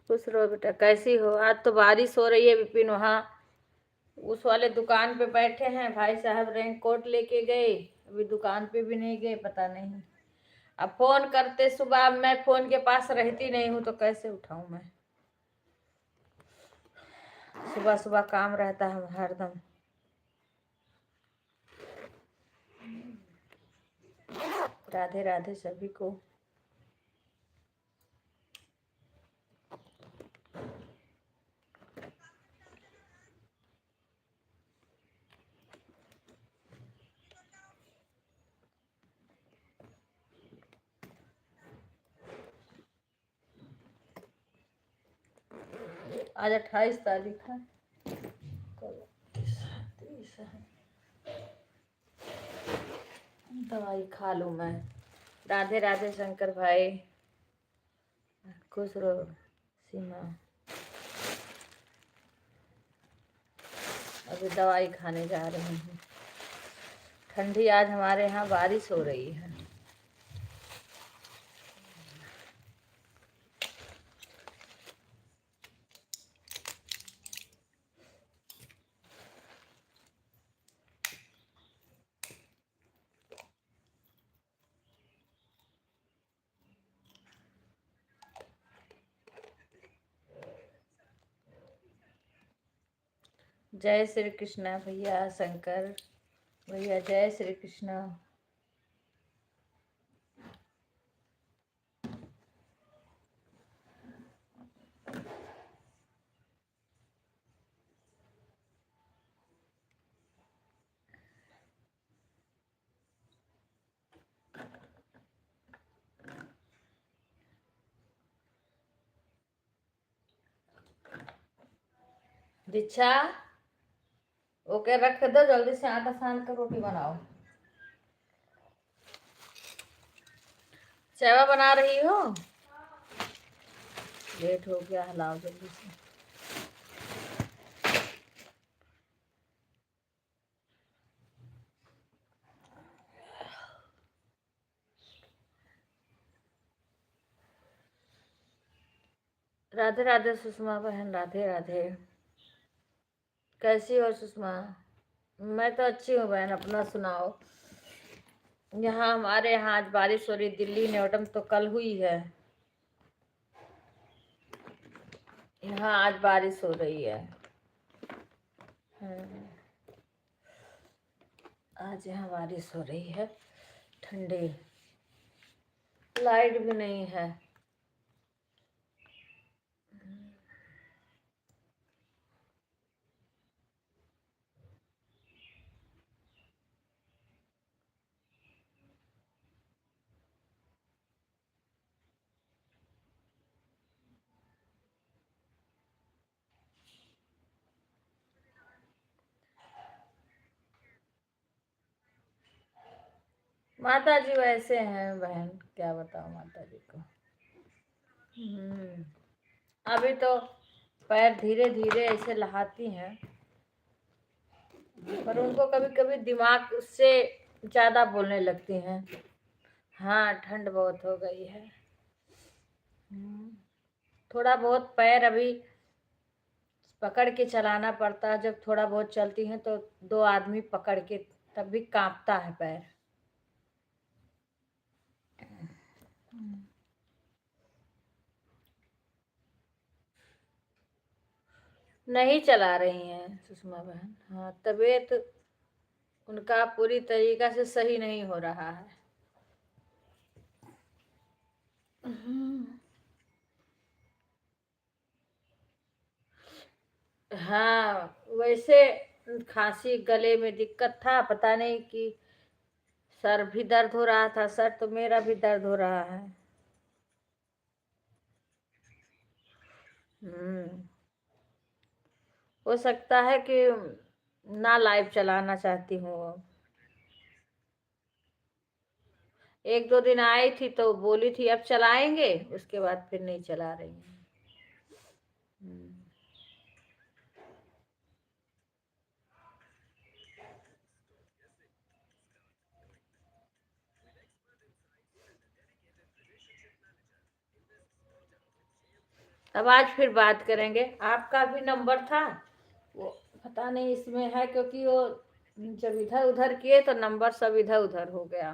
खुश रहो बेटा। कैसी हो? आज तो बारिश हो रही है विपिन। वहाँ उस वाले दुकान पे बैठे हैं, भाई साहब रेन कोट लेके गए, अभी दुकान पे भी नहीं गए, पता नहीं। अब फोन करते सुबह, मैं फोन के पास रहती नहीं हूँ तो कैसे उठाऊं मैं। सुबह सुबह काम रहता है हरदम। राधे राधे सभी को। आज 28 तारीख है, कल 30 है। दवाई खा लूँ मैं। राधे राधे शंकर भाई, खुश रहो सीमा। अभी दवाई खाने जा रही हूँ। ठंडी, आज हमारे यहाँ बारिश हो रही है। जय श्री कृष्णा भैया, शंकर भैया, जय श्री कृष्णा। दीक्षा, ओके रख दो, जल्दी से आटा सान कर रोटी बनाओ। चाय बना रही हो? लेट हो गया, हिलाओ जल्दी से। राधे राधे सुषमा बहन, राधे राधे। कैसी हो सुषमा? मैं तो अच्छी हूँ बहन, अपना सुनाओ। यहाँ हमारे यहाँ आज बारिश हो रही। दिल्ली नोटम तो कल हुई है, यहाँ आज बारिश हो रही है। आज यहाँ बारिश हो रही है, ठंडी। लाइट भी नहीं है। माता जी वैसे हैं बहन, क्या बताओ माता जी को। अभी तो पैर धीरे धीरे ऐसे लहाती हैं, पर उनको कभी कभी दिमाग उससे ज्यादा बोलने लगती हैं। हाँ, ठंड बहुत हो गई है। थोड़ा बहुत पैर अभी पकड़ के चलाना पड़ता है। जब थोड़ा बहुत चलती हैं तो दो आदमी पकड़ के, तब भी कांपता है पैर। नहीं चला रही हैं सुषमा बहन। हाँ, तबीयत उनका पूरी तरीका से सही नहीं हो रहा है। हाँ, वैसे खांसी, गले में दिक्कत था, पता नहीं कि सर भी दर्द हो रहा था। सर तो मेरा भी दर्द हो रहा है। हम्म हो सकता है कि ना लाइव चलाना चाहती हूँ। एक दो दिन आई थी तो बोली थी अब चलाएंगे, उसके बाद फिर नहीं चला रही हैं। अब आज फिर बात करेंगे। आपका भी नंबर था, वो पता नहीं इसमें है, क्योंकि वो जब इधर उधर किए तो नंबर सब इधर उधर हो गया।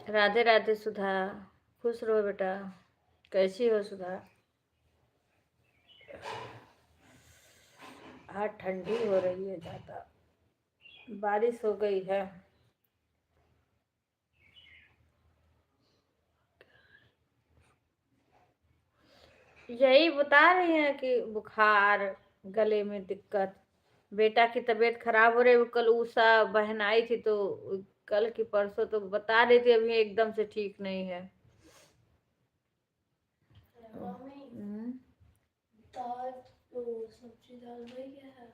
राधे राधे सुधा, खुश रहो बेटा। कैसी हो सुधा? आज ठंडी हो रही है ज्यादा, बारिश हो गई है। यही बता रही हैं कि बुखार, गले में दिक्कत, बेटा की तबीयत खराब हो रही है। कल उषा बहन आई थी तो कल की परसों तो बता रही थी अभी एकदम से ठीक नहीं है। दाल सब्जी दाल वही है,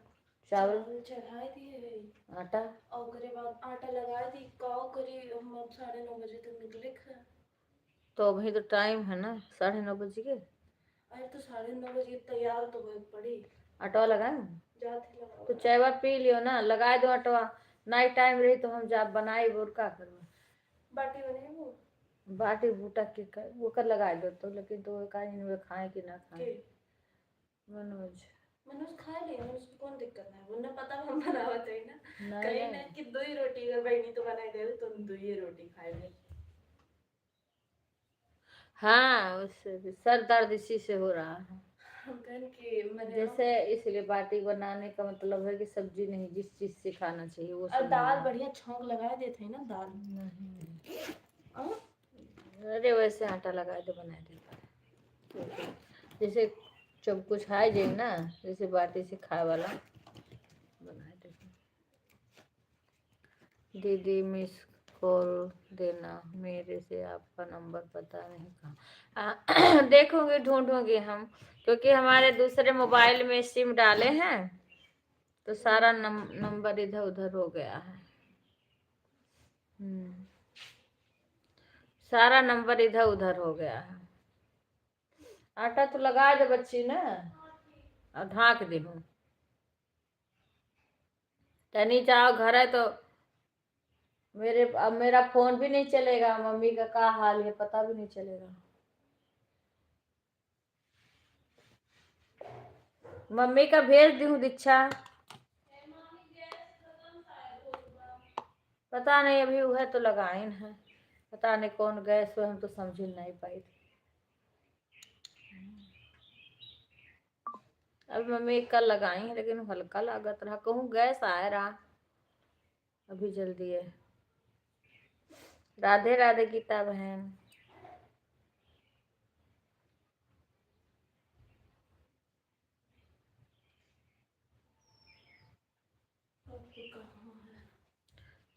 चावल चढ़ाई दिए है, आटा और करे बाद आटा लगाई दी। काव करी हम 9:30 बजे तक निकले थे। तो अभी तो टाइम है ना, 9:30 बजे। अरे तो 9:30 बजे तैयार तो हुए पड़ी। आटवा लगाए जाते लगा तो चायवा पी लियो ना, लगाए दो आटवा। नाइट टाइम रही तो हम जा बनाई बोर का करो। बाटी बने वो बाटी बूटा के कर वो कर लगाए दो तो, लेकिन तो वो कहीं वे खाए कि ना खाए। मनोज मनोज खा ले, मनोज को कौन दिक्कत है, वरना पता हम बनावत है ना। नहीं कहीं नहीं ना कि दो ही रोटी अगर बहनी तो बनाई दे तो दो ही रोटी खाए ले। हाँ, उससे भी सर दर्द इसी से हो रहा है। हम कहन कि मैंने जैसे इसलिए बाटी बनाने का मतलब है कि सब्जी नहीं, जिस चीज से खाना चाहिए वो और सब दाल नहीं। बढ़िया छौंक लगा देते हैं ना दाल। नहीं, हाँ? अरे वैसे आटा लगा दे बना दे, जैसे जब कुछ खाए जाए ना, जैसे बाटी से खाए वाला बना दे। दीदी मिस कॉल देना, मेरे से आपका नंबर पता नहीं कहाँ। देखूंगी, ढूंढूंगी हम, क्योंकि हमारे दूसरे मोबाइल में सिम डाले हैं तो सारा नंबर इधर उधर हो गया है। सारा नंबर इधर उधर हो गया है। आटा तो लगा दे बच्ची ना, और ढाक दे हूँ। तनी जाओ घर है तो अब मेरा फोन भी नहीं चलेगा, मम्मी का क्या हाल है पता भी नहीं चलेगा। मम्मी का भेज दी हूँ दीक्षा, पता नहीं अभी वह तो लगाइन है, पता नहीं कौन गैस हुआ, हम तो समझ नहीं पाई थी। अभी मम्मी कल लगाई है, लेकिन हल्का लागत रहा, कहूँ गैस आया रहा। अभी जल्दी है। राधे राधे गीता बहन।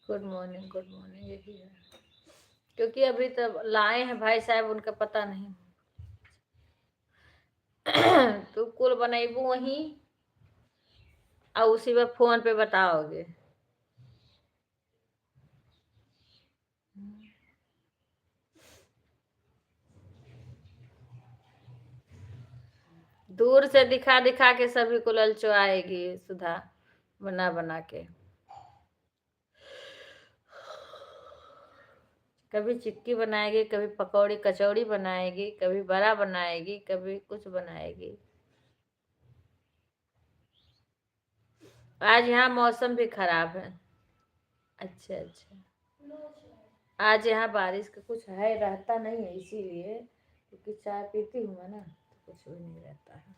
गुड मॉर्निंग गुड मॉर्निंग, यही है, क्योंकि अभी तब लाए हैं भाई साहब, उनका पता नहीं। तू कुल बनेबू वहीं और उसी पर फोन पे बताओगे। दूर से दिखा दिखा के सभी को ललचवाएगी सुधा, बना बना के। कभी चिक्की बनाएगी, कभी पकौड़ी कचौड़ी बनाएगी, कभी बड़ा बनाएगी, कभी कुछ बनाएगी। आज यहाँ मौसम भी खराब है। अच्छा अच्छा, आज यहाँ बारिश का कुछ है, रहता नहीं है इसीलिए, क्योंकि चाय पीती हूँ मैं ना तो कुछ भी नहीं रहता है।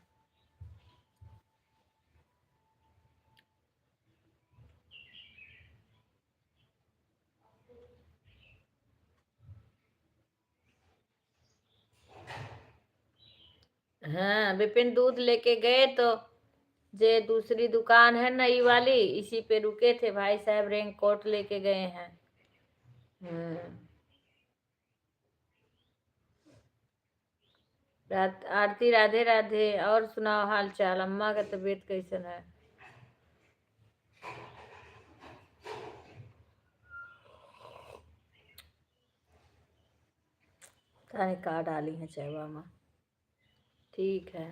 हाँ, विपिन दूध लेके गए तो जे दूसरी दुकान है नई वाली, इसी पे रुके थे भाई साहब, रेनकोट लेके गए हैं। आरती राधे राधे, और सुनाओ हाल चाल, अम्मा का तबीयत कैसन है? खाने का डाली है चाय मामा। ठीक है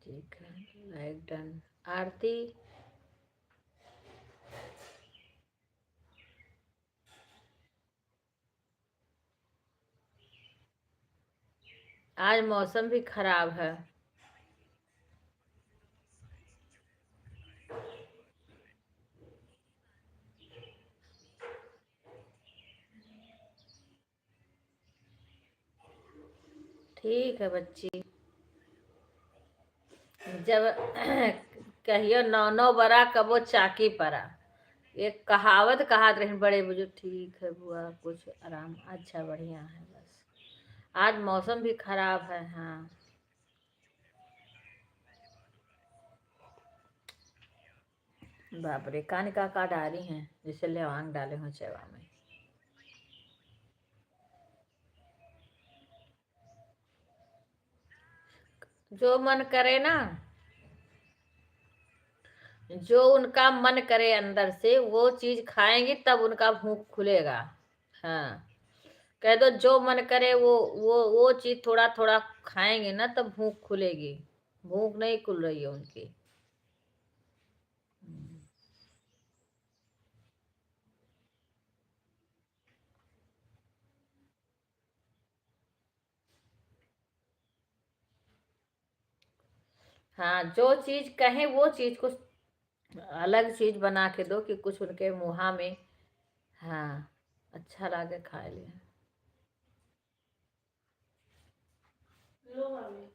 ठीक है, लाइक डन। आरती आज मौसम भी खराब है। ठीक है बच्ची, जब कहियो नौ नौ बरा कबो चाकी परा, एक कहावत कहा रहे बड़े बुजुर्ग। ठीक है बुआ, कुछ आराम, अच्छा बढ़िया है बस। आज मौसम भी खराब है। हाँ बाप रे, कान का डाली हैं जैसे लवांग डाले हो चेवा में। जो मन करे ना, जो उनका मन करे अंदर से वो चीज खाएंगे तब उनका भूख खुलेगा। हाँ, कह दो जो मन करे वो चीज थोड़ा थोड़ा खाएंगे ना तब भूख खुलेगी। भूख नहीं खुल रही है उनकी। हाँ, जो चीज कहे वो चीज कुछ अलग चीज बना के दो कि कुछ उनके मुहा में, हाँ, अच्छा लगे खाए लिए। लो मम्मी।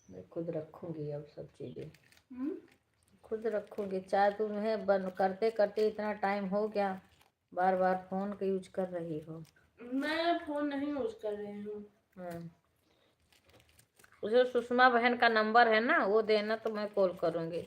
मैं खुद रखूंगी अब सब चीजें, हम्म। खुद रखूंगी। चाहे तुम्हें बंद करते करते इतना टाइम हो गया, बार बार फोन का यूज कर रही हो। मैं फोन नहीं यूज कर रही हूँ। उसे सुषमा बहन का नंबर है ना, वो देना तो मैं कॉल करूंगी।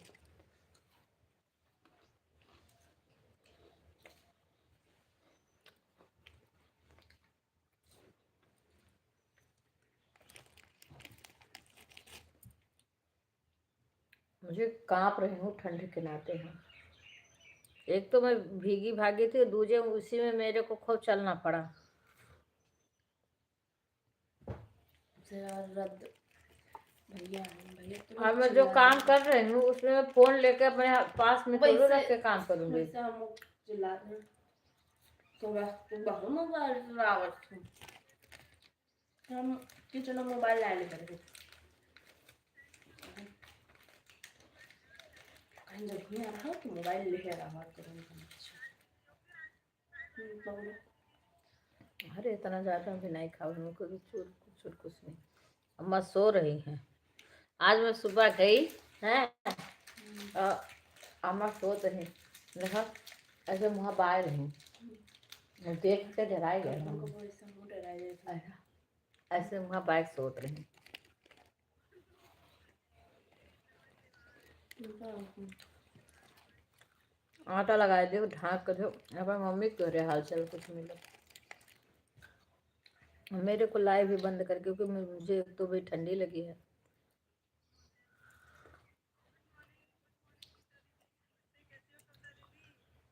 मुझे कांप रही हूँ ठंड के नाते हैं। एक तो मैं भीगी भागी थी, दूजे उसी में मेरे को खूब चलना पड़ा। रद्द भैया भैया अब मैं जो काम कर रही हूँ उसमें मैं फोन लेके अपने पास में थोड़ी रख के काम करूंगी। वैसे हम लोग चिल्लाते हैं तो बहुत मोबाइल चलावत थे। हम किचन में मोबाइल लाने करके कहीं जब नहीं आ रहा तो मोबाइल लेके आ रहा तुरंत। अरे इतना ज्यादा भी नहीं खाओ, मुझको तो कुछ नहीं। अम्मा सो रही हैं। आज मैं सुबह गई है, अम्मा सो रही, देखा ऐसे मुँह बाय रही, देख के डराई गए, ऐसे मुँह बाय सोत रही। आटा लगा दो, ढाक कर दो। अब मम्मी को रहे हाल चाल कुछ मिले, मेरे को लाइव भी बंद कर, क्योंकि मुझे तो भाई ठंडी लगी है।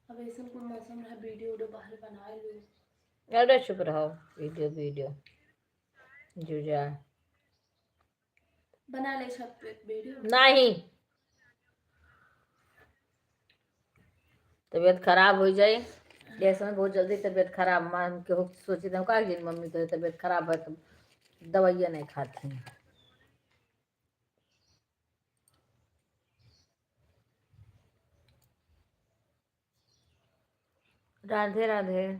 अब ऐसा कोई मौसम है वीडियो बाहर बना लो। अरे चुप रहो, वीडियो जुजा बना ले छत पे वीडियो। नहीं, तबीयत खराब हो जाए ये समय, बहुत जल्दी तबीयत खराब मान के हो सोची था का दिन मम्मी तो तबीयत खराब है तो दवाइयाँ नहीं खाती हैं। राधे राधे।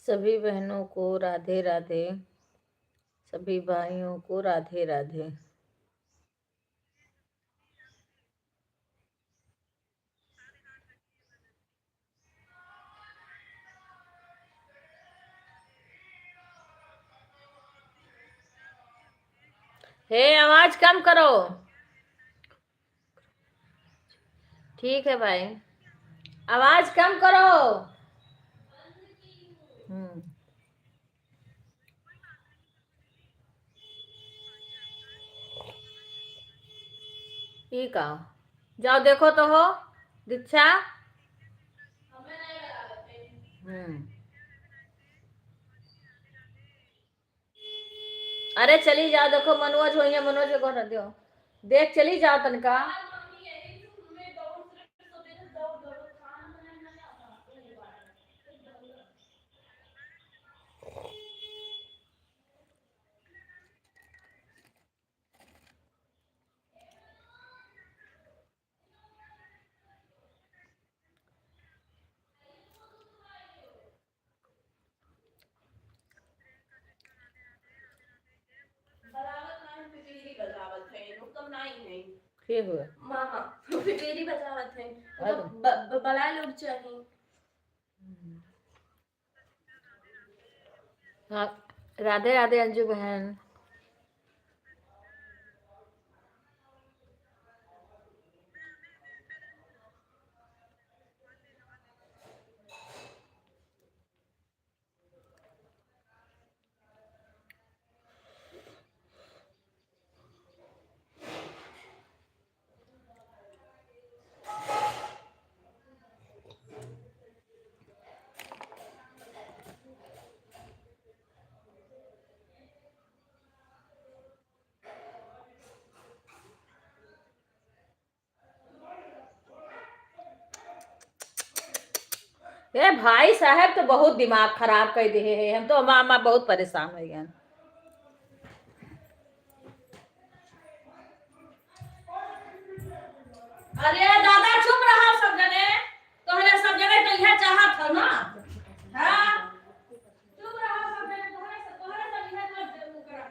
सभी बहनों को राधे राधे, सभी भाइयों को राधे राधे। हे आवाज कम करो। ठीक है भाई, आवाज कम करो। ये का जाओ देखो तो हो दीक्षा। हमें नहीं लगा देते। अरे चली जाओ देखो मनोज हो या मनोज को घर दो देख चली जाओ तनका। यार मम्मी यही तो मैं दौड़ से सुबह से दौड़ दौड़ खाना बनाना नहीं आता वही बात है। बराबर नहीं पिपीरी बजावत है हुक्म नहीं है के हुए मामा पिपीरी बजावत है अरे। तो बड़ा लोग चाहिए। हाँ राधे राधे अंजू बहन। ए भाई साहब तो बहुत दिमाग खराब कर दे है हम तो मामा बहुत परेशान हो गए। अरे दादा चुप रहा सब जने तोहरे सब जने तो यह चाहत हो ना। हां चुप रहा सब जने तोहरे सब यह कर करा।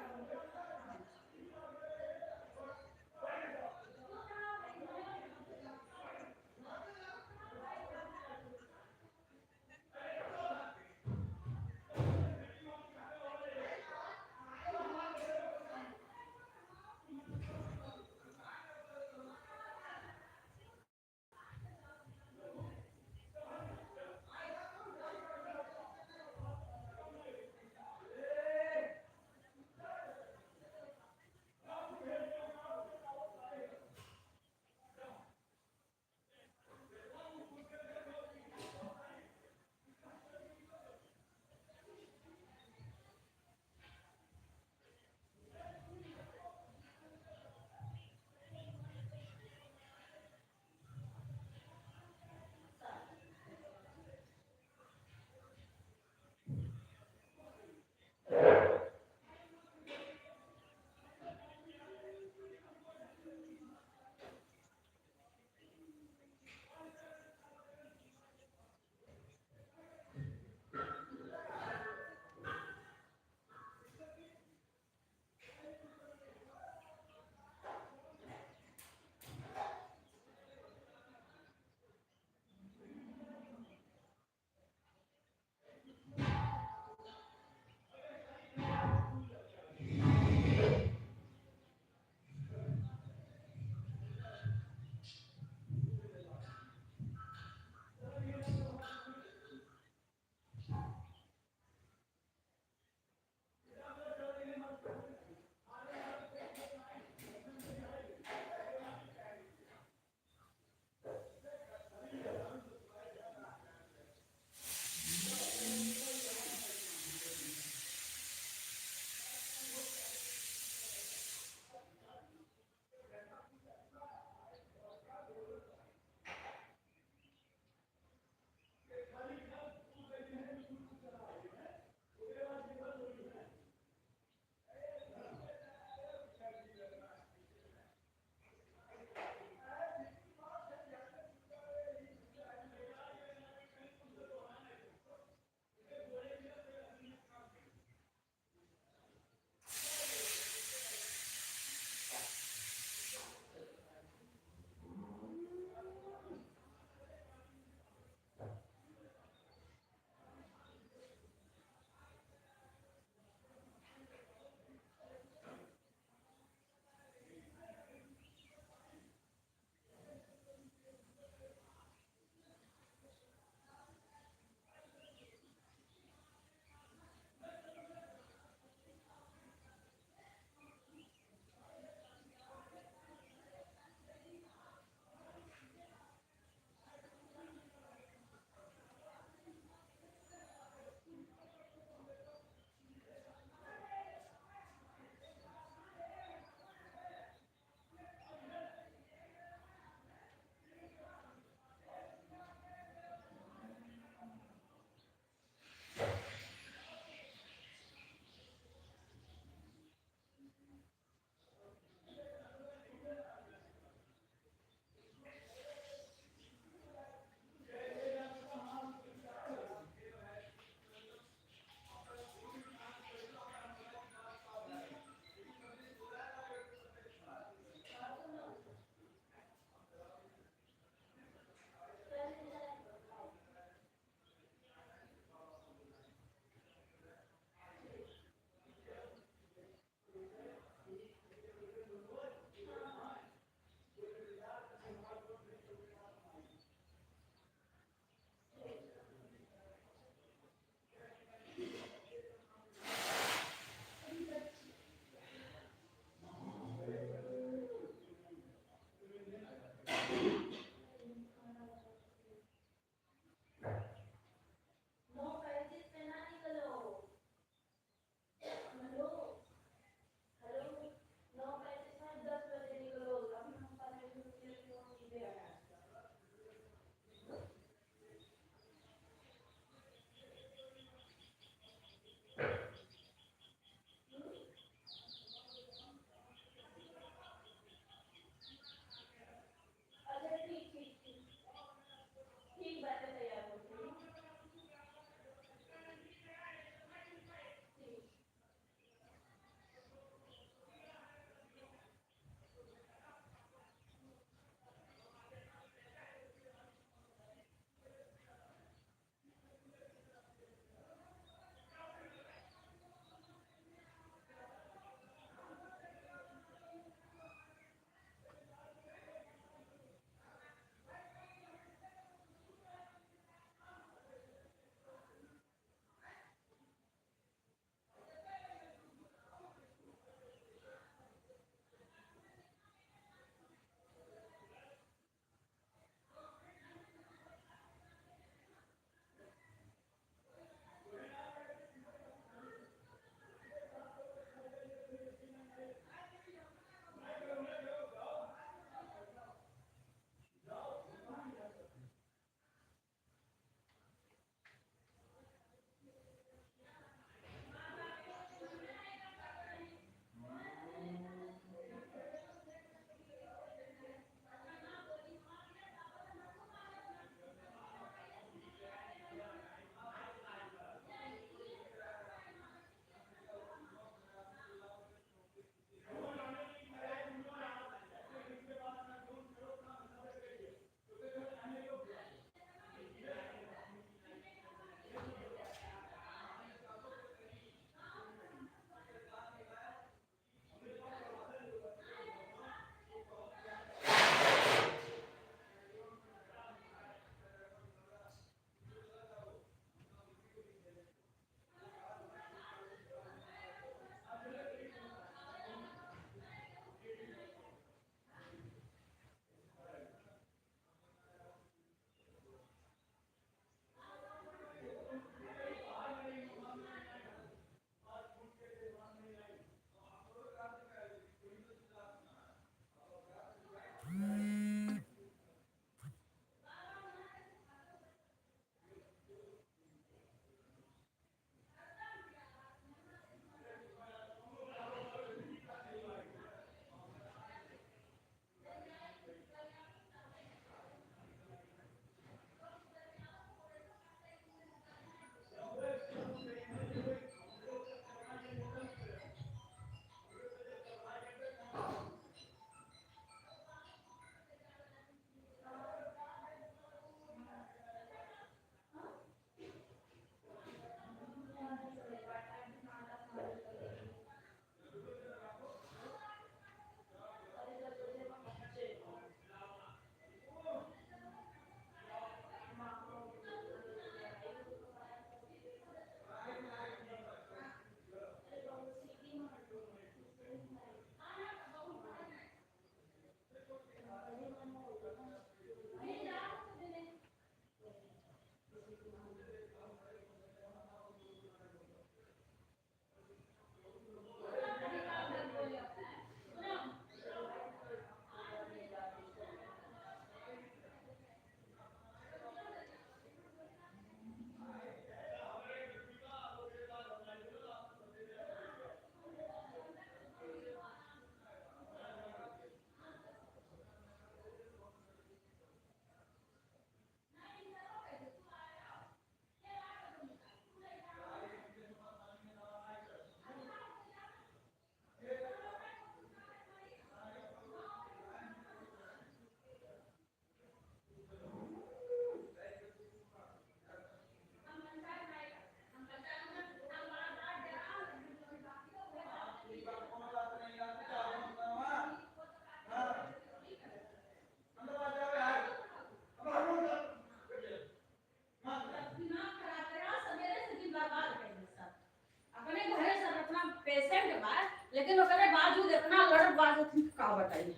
लेकिन ओकरे बावजूद इतना लड़त बात का बताइए।